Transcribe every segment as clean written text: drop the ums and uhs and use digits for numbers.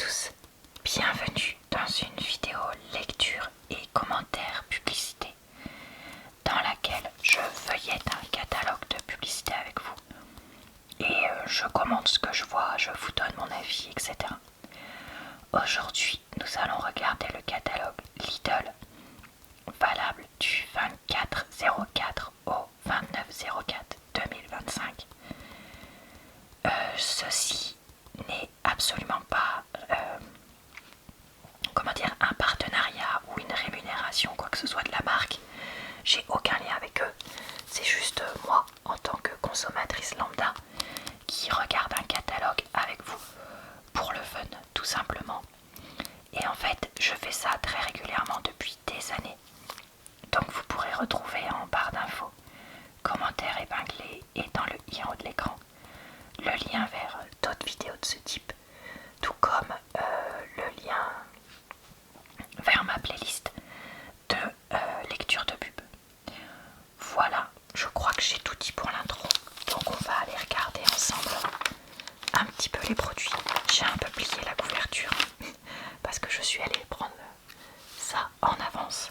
tous, bienvenue dans une vidéo lecture et commentaires publicité dans laquelle je feuillette un catalogue de publicité avec vous et je commente ce que je vois, je vous donne mon avis, etc. Aujourd'hui, nous allons regarder le catalogue Lidl valable du 24/04 au 29/04 2025. Ceci n'est absolument pas un partenariat ou une rémunération, quoi que ce soit de la marque. J'ai aucun lien avec eux. C'est juste moi, en tant que consommatrice lambda, qui regarde un catalogue avec vous pour le fun, tout simplement. Et en fait, je fais ça très régulièrement depuis des années. Donc vous pourrez retrouver en barre d'infos, commentaires épinglés et dans le i en haut de l'écran, le lien vers d'autres vidéos de ce type, tout comme le lien vers ma playlist de lecture de pub. Voilà, je crois que j'ai tout dit pour l'intro, donc on va aller regarder ensemble un petit peu les produits. J'ai un peu plié la couverture parce que je suis allée prendre ça en avance,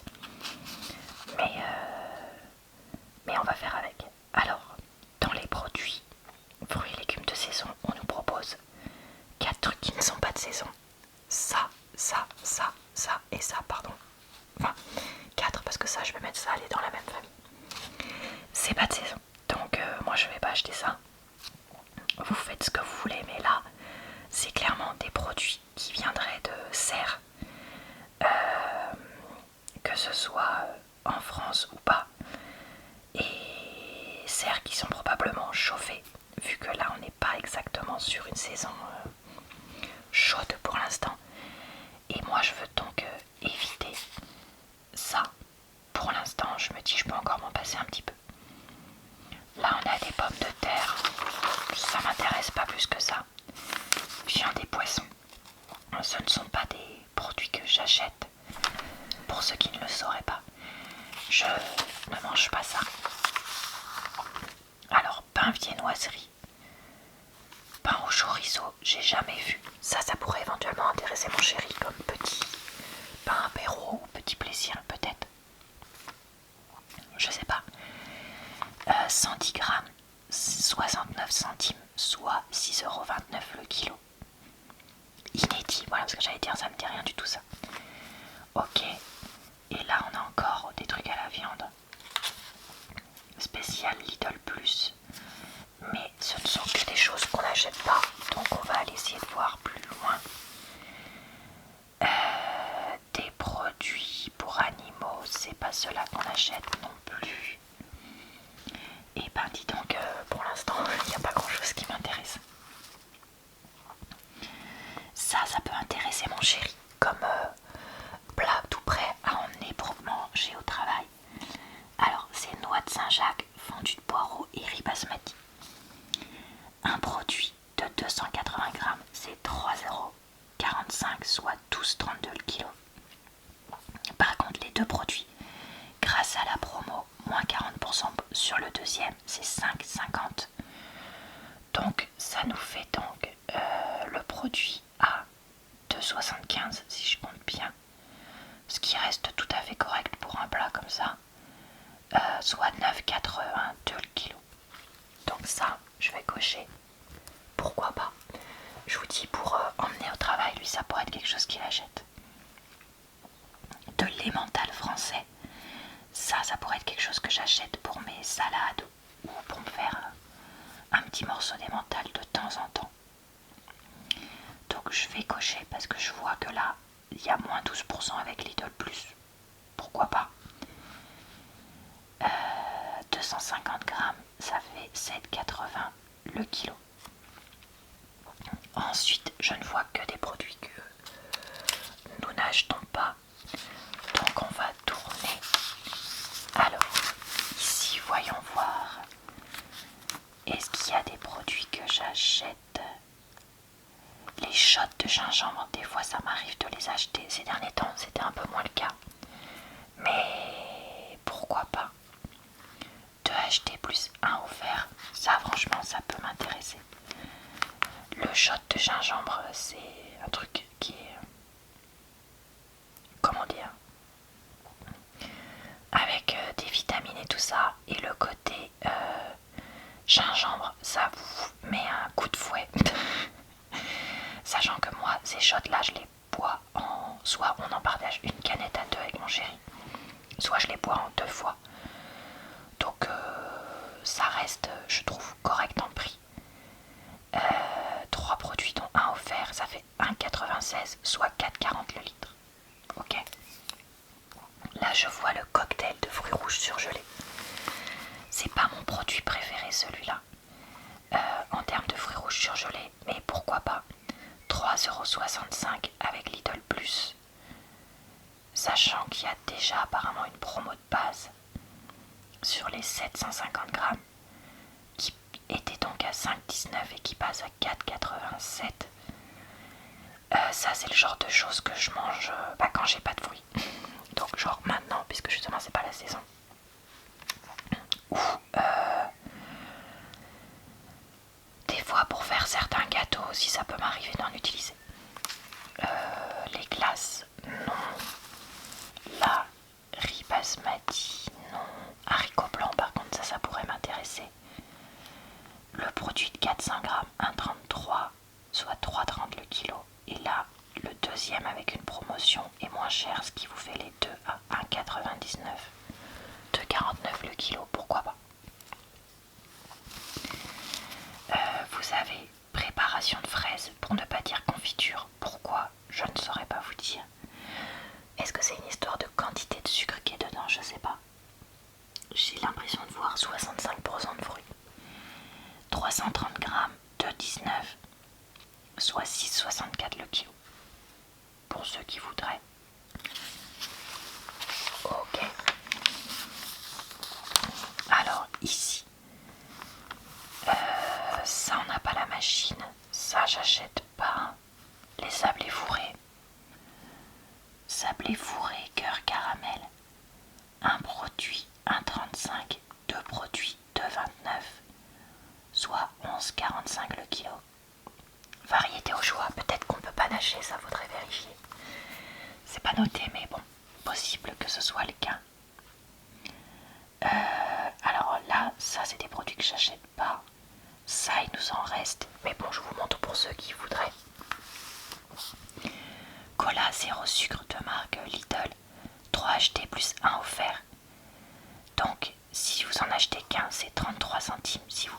mais on va faire avec. Alors, dans les produits fruits et légumes de saison, on nous propose 4 trucs qui ne sont pas de saison. Ça et ça, pardon. Enfin, 4 parce que ça, je vais mettre ça, elle est dans la même famille. C'est pas de saison, donc moi je vais pas acheter ça. Vous faites ce que vous voulez, mais là, c'est clairement des produits qui viendraient de serre, que ce soit en France ou pas. Et serres qui sont probablement chauffées, vu que là on n'est pas exactement sur une saison chaude pour l'instant. Et moi je veux donc éviter ça. Pour l'instant je me dis je peux encore m'en passer un petit peu. Là on a des pommes de terre, ça m'intéresse pas plus que ça. Viande et poissons, ce ne sont pas des produits que j'achète. Pour ceux qui ne le sauraient pas, je ne mange pas ça. Alors pain viennoiserie, pain au chorizo, j'ai jamais vu. Ça pourrait éventuellement intéresser mon chéri comme petit pain apéro ou petit plaisir peut-être. Je sais pas. 110 grammes, 69 centimes, soit 6,29 € le kilo. Inédit, voilà, parce que j'allais dire ça me dit rien du tout ça. Ok, et là on a encore des trucs à la viande. Spécial Lidl Plus. Mais ce ne sont que des choses qu'on n'achète pas, donc on va aller essayer de voir plus loin. Des produits pour animaux, c'est pas cela qu'on achète non plus. Et ben dis donc, pour l'instant, il n'y a pas grand chose qui m'intéresse. Ça peut intéresser mon chéri, comme plat tout prêt à emmener pour manger au travail. Alors, c'est noix de Saint-Jacques, fondue de poireaux et riz basmati. Un produit de 280 grammes, c'est 3,45 €, soit 12,32 € le kilo. Par contre, les deux produits, grâce à la promo, moins 40% sur le deuxième, c'est 5,50 €. Donc, ça nous fait donc le produit à 2,75 € si je compte bien. Ce qui reste tout à fait correct pour un plat comme ça. Soit 9,82 € le kilo. Donc ça, je vais cocher. Pourquoi pas? Je vous dis, pour emmener au travail, lui, ça pourrait être quelque chose qu'il achète. De l'emmental français, ça pourrait être quelque chose que j'achète pour mes salades ou pour me faire un petit morceau d'emmental de temps en temps. Donc je vais cocher parce que je vois que là, il y a moins 12% avec Lidl Plus. Pourquoi pas? 250 grammes, ça fait 7,80 € le kilo. Ensuite, je ne vois que des produits que nous n'achetons pas. Donc on va tourner. Alors, ici, voyons voir. Est-ce qu'il y a des produits que j'achète? Les shots de gingembre, des fois ça m'arrive de les acheter. Ces derniers temps, c'était un peu moins le cas. Mais pourquoi pas? De acheter plus un offert, ça franchement ça peut m'intéresser. Le shot de gingembre, c'est un truc qui est, comment dire, avec des vitamines et tout ça, et le côté gingembre, ça vous met un coup de fouet. Sachant que moi, ces shots là, je les bois en, soit on en partage une canette à deux avec mon chéri, soit je les bois en 2 fois. Donc ça reste, je trouve, correct en prix. 3 produits dont un offert, ça fait 1,96, soit 4,40 le litre. Ok. Là je vois le cocktail de fruits rouges surgelés. C'est pas mon produit préféré celui-là. En termes de fruits rouges surgelés, mais pourquoi pas. 3,65€ avec Lidl Plus. Sachant qu'il y a déjà apparemment une promo de base sur les 750 grammes qui était donc à 5,19 et qui passe à 4,87. Ça c'est le genre de choses que je mange quand j'ai pas de fruits. Donc genre maintenant, puisque justement c'est pas la saison. Ou des fois pour faire certains gâteaux aussi ça peut m'arriver d'en utiliser. Les glaces, non. La riz basmati, non. Haricots blancs par contre ça pourrait m'intéresser. Le produit de 400 grammes, 1,33, soit 3,30 le kilo. Et là, le deuxième avec une promotion est moins cher, ce qui vous fait les deux à 1,99. 2,49 le kilo, pourquoi pas. Vous avez préparation de fraises, pour ne pas dire confiture. Pourquoi? Je ne saurais pas vous dire. Est-ce que c'est une histoire de quantité de sucre qui est dedans? Je sais pas. J'ai l'impression de voir 65% de fruits. 330 grammes, 2,19, soit 6,64 le kilo. Pour ceux qui voudraient. Ok. Alors ici, ça on n'a pas la machine. Ça j'achète pas. Les sablés fourrés. Sablés fourrés, cœur caramel. Un produit 1,35, deux produits 2,29, soit 11,45 le kilo. Variété au choix, peut-être qu'on peut panacher, ça faudrait vérifier. C'est pas noté, mais bon, possible que ce soit le cas. Alors là, ça c'est des produits que j'achète pas. Ça, il nous en reste, mais bon, je vous montre pour ceux qui voudraient. Cola zéro sucre de marque Lidl, 3 achetés plus 1 offert. Donc, si vous en achetez qu'un, c'est 33 centimes. Si vous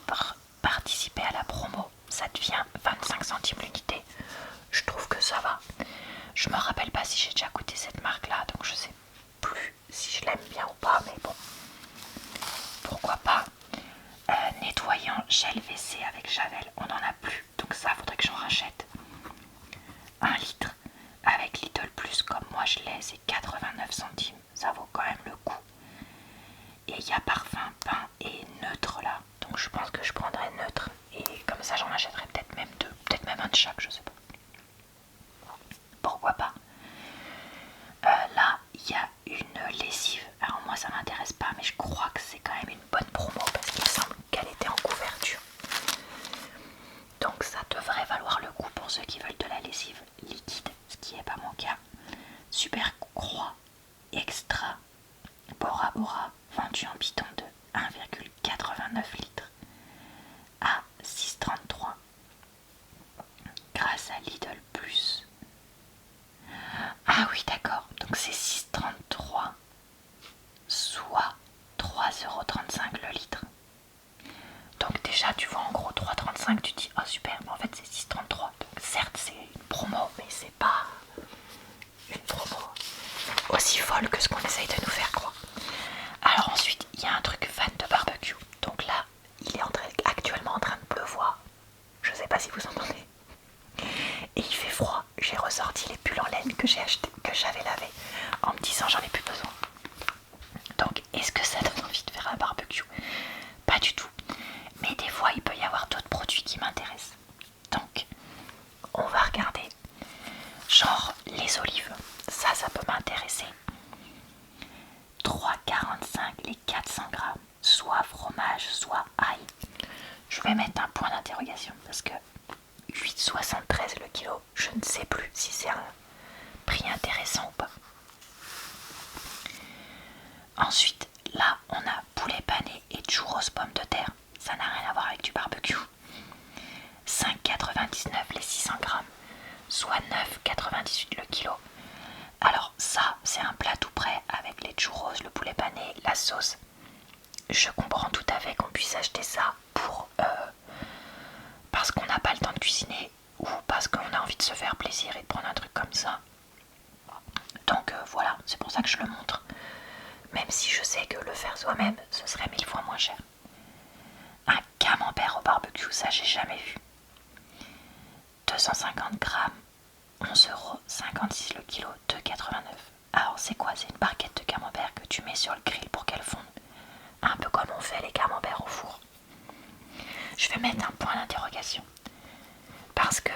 participez à la promo, ça devient 25 centimes l'unité. Je trouve que ça va. Je me rappelle pas si j'ai déjà goûté cette marque-là, donc je sais plus si je l'aime bien ou pas, mais bon. Pourquoi pas. Nettoyant gel WC avec Javel, on n'en a plus, donc ça, faudrait que j'en rachète. 1 litre avec Lidl Plus, comme moi je l'ai, c'est 89 centimes. Ça vaut quand même le coup. Et il y a parfum, pain et neutre là. Donc je pense que je prendrai neutre. Et comme ça j'en achèterai peut-être même 2. Peut-être même un de chaque, je sais pas. Pourquoi pas. Là, il y a une lessive. Alors moi ça m'intéresse pas, mais je crois que c'est quand même une bonne promo. Parce qu'il me semble qu'elle était en couverture. Donc ça devrait valoir le coup pour ceux qui veulent de la lessive liquide. Ce qui n'est pas mon cas. Super Croix Extra Bora Bora, vendu en bidon de 1,89 litres à 6,33 grâce à Lidl Plus. Ah oui d'accord, donc c'est 6,33 soit 3,35€ le litre. Donc déjà tu vois en gros 3,35, tu te dis ah super, mais en fait c'est 6,33. Donc certes c'est une promo, mais c'est pas une promo aussi folle que ce qu'on essaye de nous faire croire. Alors ensuite, il y a un truc fan de barbecue. Donc là, il est actuellement en train de pleuvoir. Je sais pas si vous entendez. Et il fait froid. J'ai ressorti les pulls en laine que j'ai acheté, que j'avais lavé, en me disant j'en ai plus besoin. Donc est-ce que ça donne envie de faire un barbecue? Pas du tout. Mais des fois, il peut y avoir d'autres produits qui m'intéressent. Donc, on va regarder. Genre les olives. Ça peut m'intéresser. 3,45 les 400 grammes, soit fromage, soit ail. Je vais mettre un point d'interrogation parce que 8,73 le kilo. Je ne sais plus si c'est un prix intéressant ou pas. Ensuite, là, on a poulet pané et churros pommes de terre. Ça n'a rien à voir avec du barbecue. 5,99 les 600 grammes, soit 9,98 le kilo. Alors ça, c'est un plat tout prêt avec les churros, le poulet pané, la sauce. Je comprends tout à fait qu'on puisse acheter ça pour parce qu'on n'a pas le temps de cuisiner ou parce qu'on a envie de se faire plaisir et de prendre un truc comme ça. Donc voilà, c'est pour ça que je le montre. Même si je sais que le faire soi-même, ce serait 1000 fois moins cher. Un camembert au barbecue, ça j'ai jamais vu. 250 grammes, 11,56 € le kilo, 2,89 €. Alors c'est quoi? C'est une barquette de camembert que tu mets sur le grill pour qu'elle fonde. Un peu comme on fait les camemberts au four. Je vais mettre un point d'interrogation. Parce que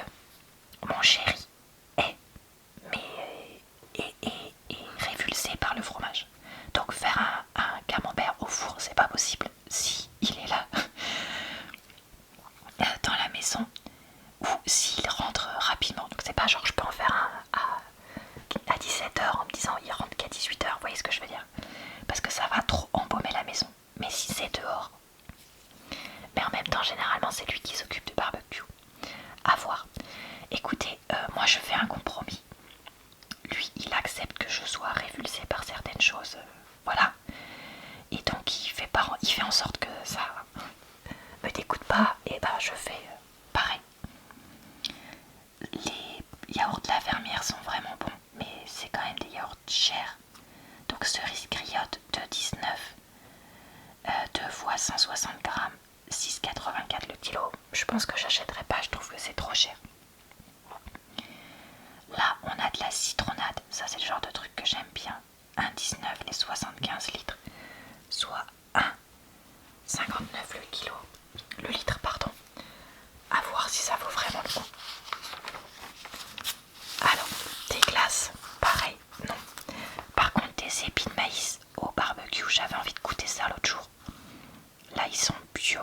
mon chéri est révulsé par le fromage. Donc faire un camembert au four, c'est pas possible si il est là dans la maison ou s'il rentre rapidement. Donc c'est pas genre je peux en faire un à 17 h en me disant il rentre qu'à 18 h, vous voyez ce que je veux dire? Parce que ça va trop embaumer la maison. Mais si c'est dehors, mais en même temps généralement c'est lui qui s'occupe du barbecue. À voir. Écoutez, moi je fais un compromis. Lui il accepte que je sois révulsée par certaines choses, voilà. Et donc il fait en sorte que ça me dégoûte pas, et ben je fais pareil. Les yaourts de la fermière sont vraiment bons, mais c'est quand même des yaourts chers. Donc cerise griotte de 19, 2 fois 160 grammes, 6,84 le kilo. Je pense que j'achèterai pas, je trouve que c'est trop cher. Là on a de la citronnade, ça c'est le genre de truc que j'aime bien. 1,19 les 75 litres, soit 1,59 le kilo, le litre pardon. À voir si ça vaut vraiment le coup. Alors, des glaces, pareil, non. Par contre, des épis de maïs au barbecue, j'avais envie de goûter ça l'autre jour. Là, ils sont bio,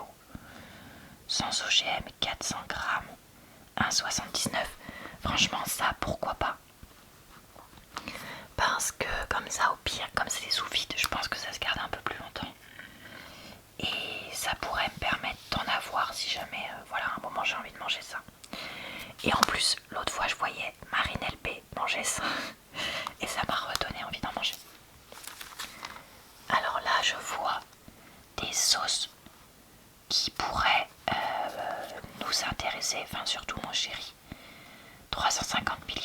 sans OGM, 400 grammes, 1,79. Franchement, ça, pourquoi pas? Parce que comme ça, au pire, comme c'est sous vide, je pense que ça se garde un peu plus longtemps. Et ça pourrait me permettre d'en avoir si jamais, voilà, à un moment j'ai envie de manger ça. Et en plus, l'autre fois, je voyais Marine LP manger ça. Et ça m'a redonné envie d'en manger. Alors là, je vois des sauces qui pourraient nous intéresser, enfin surtout mon chéri. 350 ml,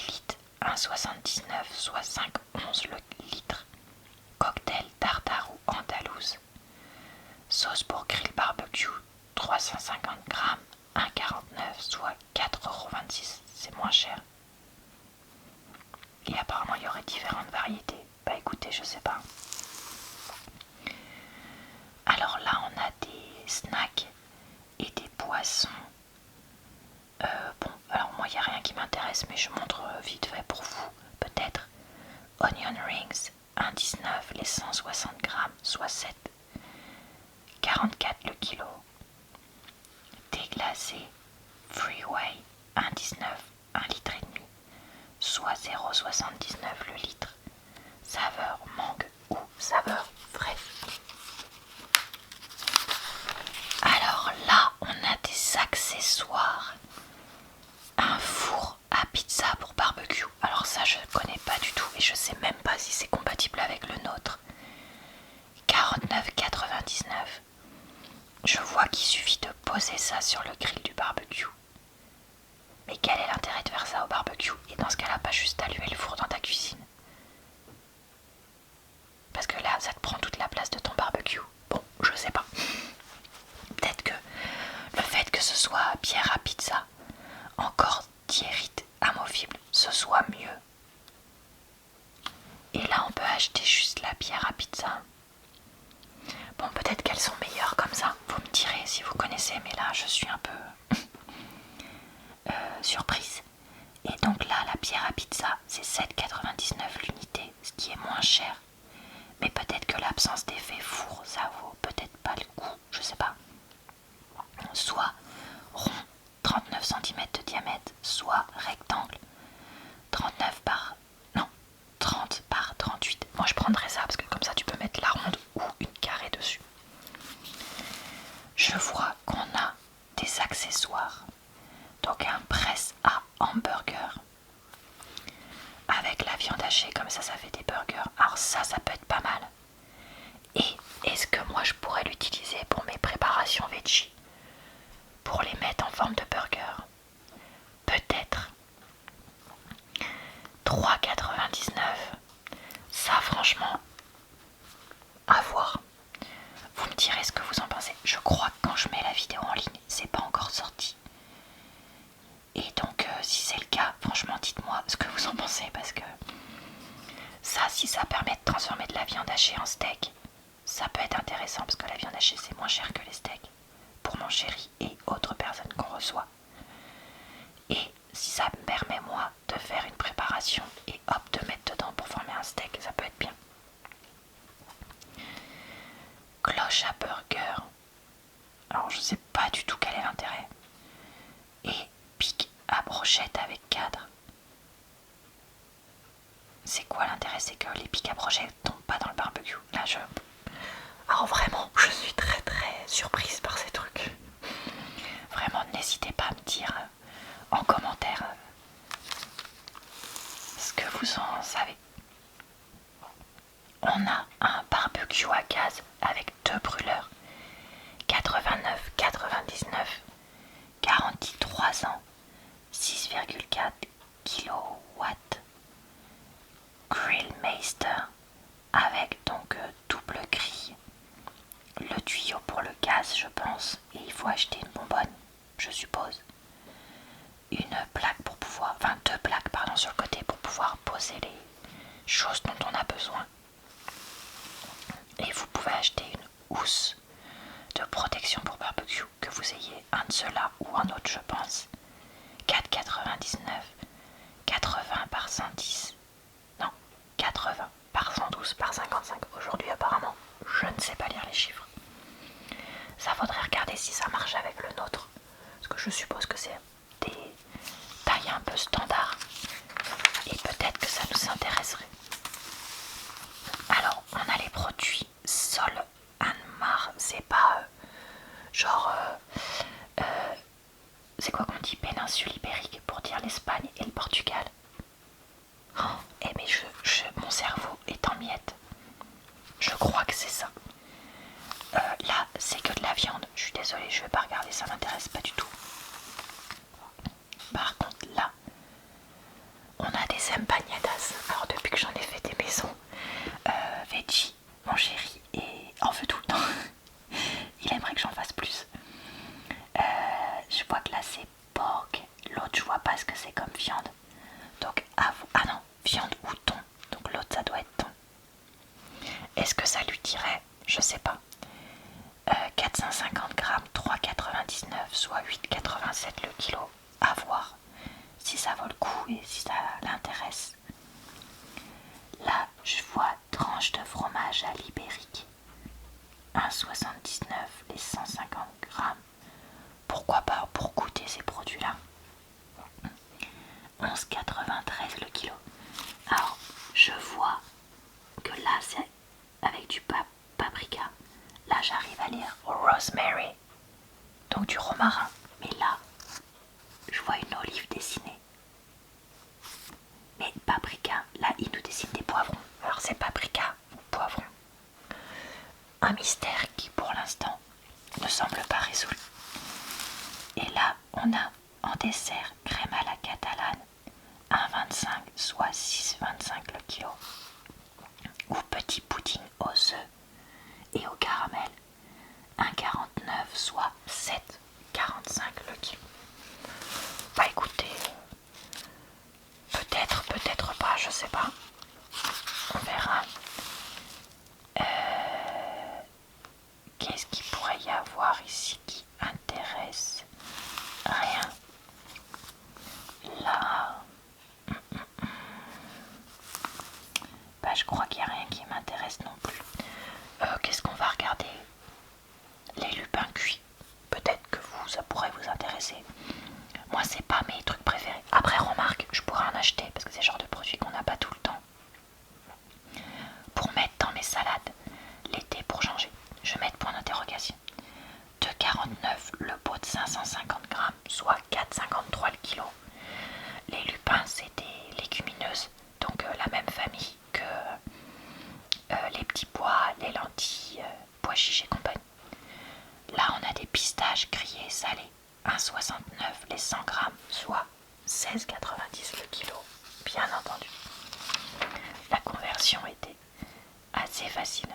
1,79, soit 5,11 le litre. Cocktail tartare ou andalouse. Sauce pour grill barbecue, 350 grammes, 1,49, soit 4,26 €. C'est moins cher. Et apparemment il y aurait différentes variétés. Bah écoutez, je sais pas. Alors là on a des snacks et des boissons. Bon, alors moi il n'y a rien qui m'intéresse, mais je montre vite fait pour vous. Peut-être onion rings, 1,19 les 160 grammes, soit 7,44 le kilo. Thé glacé Freeway, 1,19, 1,5 litre, soit 0,79 le litre. Saveur mangue ou saveur fraise. Alors là, on a des accessoires. Un four à pizza pour barbecue. Alors ça, je ne connais pas du tout et je sais même pas si c'est compatible avec le nôtre. 49,99. Je vois qu'il suffit de poser ça sur le grill du barbecue. Mais quel est l'intérêt de faire ça au barbecue? Et dans ce cas-là, pas juste allumer le four dans ta cuisine. Parce que là, ça te prend toute la place de ton barbecue. Bon, je sais pas. Peut-être que le fait que ce soit bière à pizza, encore diérite amovible, ce soit mieux. Et là, on peut acheter juste la bière à pizza. Bon, peut-être qu'elles sont meilleures comme ça. Vous me direz si vous connaissez, mais là, je suis un peu surprise. Et donc là, la bière à pizza, c'est 7,99 l'unité, ce qui est moins cher. Mais peut-être que l'absence d'effet four, ça vaut peut-être pas le coup, je sais pas. Soit rond, 39 cm de diamètre, soit rectangle, 39 par... non, 30 par 38. Moi je prendrais ça parce que comme ça tu peux mettre la ronde ou une carrée dessus. Je vois qu'on a des accessoires. Donc un presse à hamburger. Avec la viande hachée, comme ça fait des burgers. Alors ça peut être pas mal. Et est-ce que moi je pourrais l'utiliser pour mes préparations veggie? Pour les mettre en forme de burger? Peut-être. 3,99. Ça franchement, à voir. Vous me direz ce que vous en pensez. Je crois que quand je mets la vidéo en ligne, c'est pas encore sorti. Et donc si c'est le cas, franchement dites-moi ce que vous en pensez, parce que ça, si ça permet de transformer de la viande hachée en steak, ça peut être intéressant parce que la viande hachée c'est moins cher que les steaks pour mon chéri et autres personnes qu'on reçoit. Et si ça me permet moi de faire une préparation et hop de mettre dedans pour former un steak, ça peut être bien. Cloche à burger. Alors je sais pas du tout quel est l'intérêt. Et pic à brochette avec cadre. C'est quoi l'intérêt? C'est que les pics à brochette tombent pas dans le barbecue. Là alors vraiment, je suis très très surprise par ces trucs. Vraiment, n'hésitez pas à me dire en commentaire ce que vous en savez. On a un barbecue à gaz avec 2 brûleurs. 89,99. Garantie 3 ans. 6,4 kW. Grillmeister avec donc double grille. Le tuyau pour le gaz, je pense, et il faut acheter une bonbonne, je suppose. Une plaque pour pouvoir, enfin 2 plaques pardon sur le côté pour pouvoir poser les choses dont on a besoin. Et vous pouvez acheter une housse de protection pour barbecue, que vous ayez un de ceux-là ou un autre, je pense. 4,99, 80 par 110, non, 80 par 112 par 55. Aujourd'hui apparemment, je ne sais pas lire les chiffres. Ça faudrait regarder si ça marche avec le nôtre, parce que je suppose que c'est des tailles un peu standards et peut-être que ça nous intéresserait. Alors on a les produits Sol Anmar, c'est pas genre c'est quoi qu'on dit, péninsule ibérique pour dire l'Espagne et le Portugal. Oh, eh mais mon cerveau est en miettes. Je crois que c'est ça. Là, c'est que de la viande. Je suis désolée, je vais pas regarder, ça m'intéresse pas du tout. Par contre, là, on a des empanadas. Alors, depuis que j'en ai fait des maisons, veggie, mon chéri, et en veut tout le temps. Il aimerait que j'en fasse plus. Je vois que là, c'est porc. L'autre, je vois pas ce que c'est comme viande. Donc, ah non, viande ou thon. Donc, l'autre, ça doit être thon. Est-ce que ça lui dirait? Je sais pas. 450 grammes, 3,99, soit 8,87 le kilo. À voir si ça vaut le coup et si ça l'intéresse. Là, je vois tranche de fromage à l'ibérique. 1,79 les 150 grammes. Pourquoi pas pour goûter ces produits-là. 11,93 le kilo. Alors, je vois que là, c'est avec du paprika. Là, j'arrive à lire rosemary, donc du romarin. Mais là, je vois une olive dessinée. Mais paprika, là, il nous dessine des poivrons. Alors, c'est paprika ou poivron. Un mystère qui, pour l'instant, ne semble pas résolu. Et là, on a en dessert crème à la catalane, 1,25, soit 6,25 le kilo. Ou petit pudding aux œufs et au caramel, 1,49, soit 7,45 le kilo. Bah écoutez, peut-être pas, je sais pas. On verra. Qu'est-ce qu'il pourrait y avoir ici qui intéresse? Rien. Là, bah je crois qu'il n'y a rien qui m'intéresse non plus. Qu'est-ce qu'on va regarder? Les lupins cuits. Peut-être que ça pourrait vous intéresser. Moi moi c'est pas mes trucs préférés. Après remarque, je pourrais en acheter parce que c'est le genre de produit qu'on n'a pas tout le temps. Pour mettre dans mes salades l'été pour changer, je vais mettre point d'interrogation. 2,49 le pot de 550 grammes, soit 4,53 le kilo. Les lupins c'est des légumineuses, donc la même famille que les petits pois, les lentilles, pois chiches et compagnie. Là on a des pistaches grillées et salées, 1,69 les 100 grammes, soit 16,90 le kilo, bien entendu. La conversion était assez facile.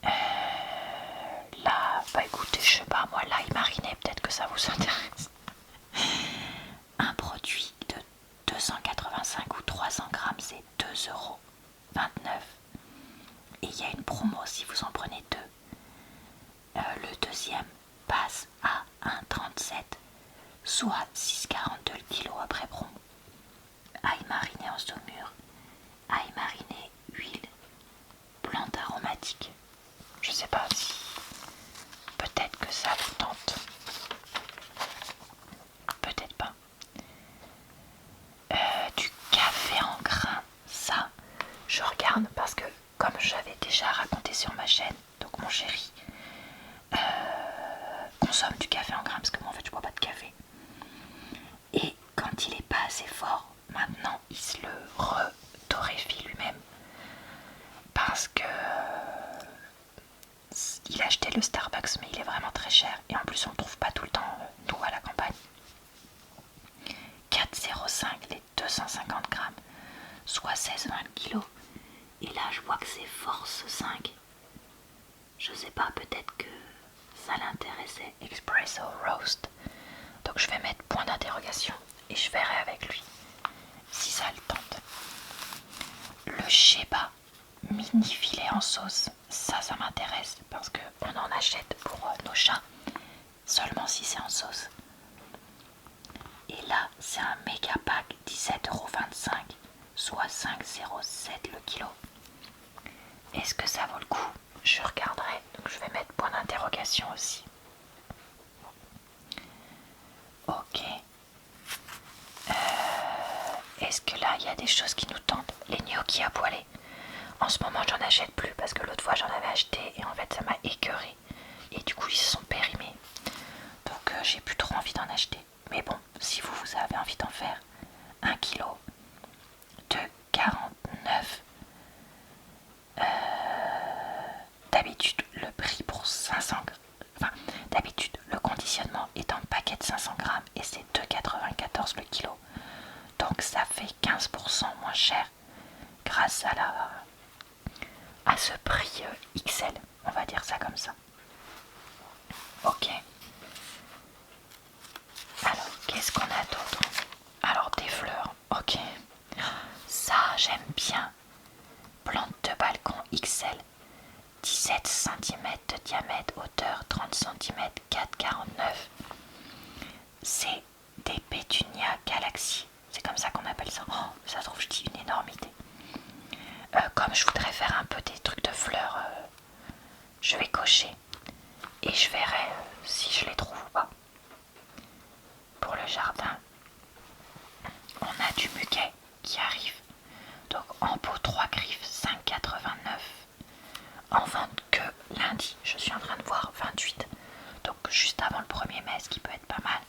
Là, bah écoutez, je sais pas, moi l'ail mariné, peut-être que ça vous intéresse. Un produit de 285 ou 300 grammes, c'est 2,29 €. Et il y a une promo si vous en prenez deux. Le deuxième passe à 1,37, soit 6,42 le kilo après promo. Ail mariné en saumure, ail mariné, huile, plante aromatique. Je sais pas si peut-être que ça vous tente. Peut-être pas. Du café en grains, ça je regarde parce que comme j'avais déjà raconté sur ma chaîne, donc mon chéri consomme du café en grains parce que moi en fait je bois pas de café. Et quand il est pas assez fort, maintenant il se le torréfie lui-même parce que il a acheté le Starbucks mais il est vraiment très cher et en plus on le trouve pas tout le temps nous à la campagne. 4,05 les 250 grammes, soit 16,20 kg. Et là je vois que c'est Force 5. Je sais pas, peut-être que ça l'intéressait. Espresso Roast. Donc je vais mettre point d'interrogation et je verrai avec lui si ça le tente. Le Sheba mini filet en sauce, ça m'intéresse parce qu'on en achète pour nos chats seulement si c'est en sauce. Et là c'est un méga pack, 17,25 €, soit 5,07 le kilo. Est-ce que ça vaut le coup? Je regarderai, donc je vais mettre point d'interrogation aussi. Ok. Est-ce que là il y a des choses qui nous tentent? Les gnocchis à poêler. En ce moment j'en achète plus parce que l'autre fois j'en avais acheté et en fait ça m'a écœuré. Et du coup ils se sont périmés. Donc j'ai plus trop envie d'en acheter. Mais bon, si vous avez envie d'en faire 1 kg de 49. D'habitude le prix pour 500 grammes. Enfin, d'habitude le conditionnement est en paquet de 500 grammes et c'est 2,94 le kilo. Donc ça fait 15% moins cher grâce à ce prix XL, on va dire ça comme ça. Ok. Alors, qu'est-ce qu'on a d'autre? Alors, des fleurs, ok. Ça, j'aime bien. Plante de balcon XL. 17 cm de diamètre, hauteur 30 cm, 4,49. C'est des pétunias Galaxy. C'est comme ça qu'on appelle ça. Oh, ça se trouve, je dis une énormité. Comme je voudrais faire un peu des trucs de fleurs, je vais cocher et je verrai si je les trouve ou pas. Pour le jardin, on a du muguet qui arrive. Donc en pot 3 griffes, 5,89. En vente que lundi, je suis en train de voir 28. Donc juste avant le 1er mai, ce qui peut être pas mal.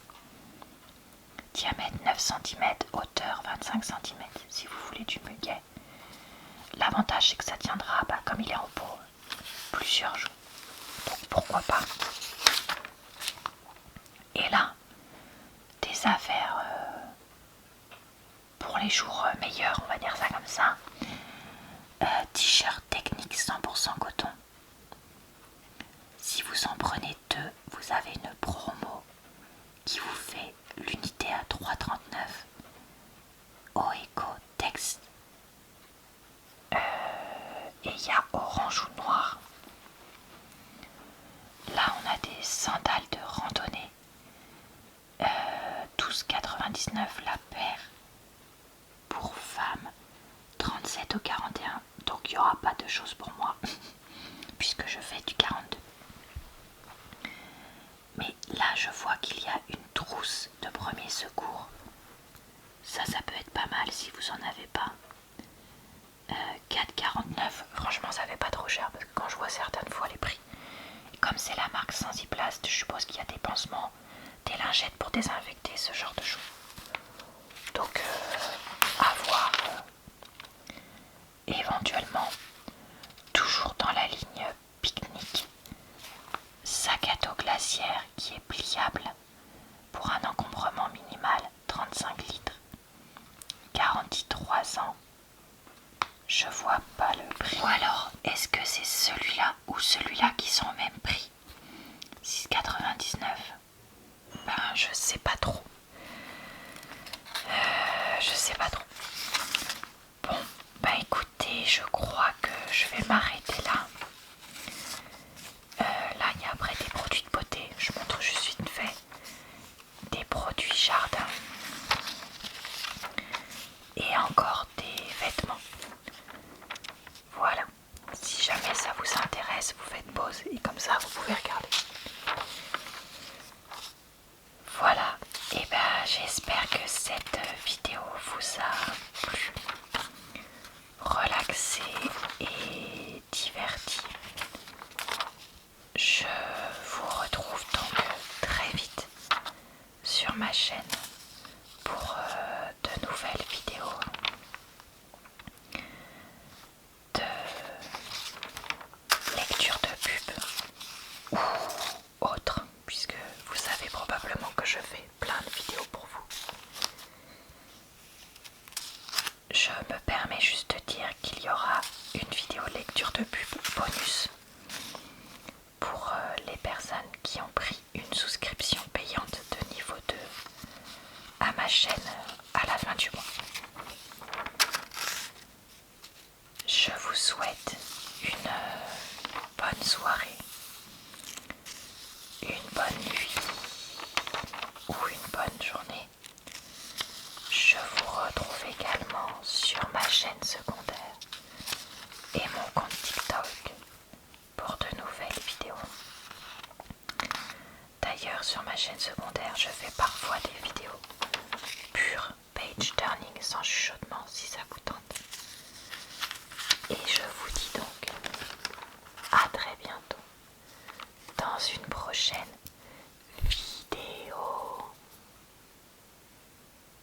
Diamètre 9 cm, hauteur 25 cm si vous voulez du muguet. L'avantage c'est que ça tiendra, comme il est en pot, plusieurs jours. Donc pourquoi pas. Et là, des affaires pour les jours meilleurs, on va dire ça comme ça. T-shirt technique 100% coton. Si vous en prenez deux, vous avez une promo qui vous fait l'unité à 3,39. Oeco Text. Et il y a orange ou noir. Là on a des sandales de randonnée. 12,99 la paire. Pour femmes, 37 au 41. Donc il n'y aura pas de choses pour moi puisque je fais du 42. Mais Et là je vois qu'il y a une trousse de premiers secours. Ça peut être pas mal si vous en avez pas. 4,49, franchement ça fait pas trop cher parce que quand je vois certaines fois les prix, et comme c'est la marque Sensiplast, je suppose qu'il y a des pansements, des lingettes pour désinfecter, ce genre de choses. Donc à voir. Éventuellement, toujours dans la ligne pique-nique, sac à dos glaciaire qui est pliable pour un encombrement minimal, 35 litres, garantie 3 ans. Je vois pas le prix. Ou alors, est-ce que c'est celui-là ou celui-là qui sont au même prix? 6,99. Ben, je sais pas trop. Je sais pas trop. Bon, ben écoutez, je crois que je vais m'arrêter là. Là, il y a après des produits de beauté. Je montre juste vite fait des produits jardin. Et encore des vêtements. Voilà. Si jamais ça vous intéresse, vous faites pause et comme ça vous pouvez regarder. Voilà. Et ben j'espère que cette vidéo vous a plu, relaxé et diverti. Je vous retrouve donc très vite sur ma chaîne pour de nouvelles vidéos de lecture de pub ou autre, puisque vous savez probablement que je fais plein de vidéos pour vous. Je me permets juste de dire qu'il y aura une vidéo lecture de pub bonus pour les personnes qui ont pris une souscription payante de niveau 2 à ma chaîne à la fin du mois. Je vous souhaite une bonne soirée, une bonne nuit ou une bonne journée. Je vous retrouve également sur ma chaîne secondaire et mon compte TikTok pour de nouvelles vidéos. D'ailleurs, sur ma chaîne secondaire, je fais parfois des vidéos pures page turning sans chuchotement si ça vous tente.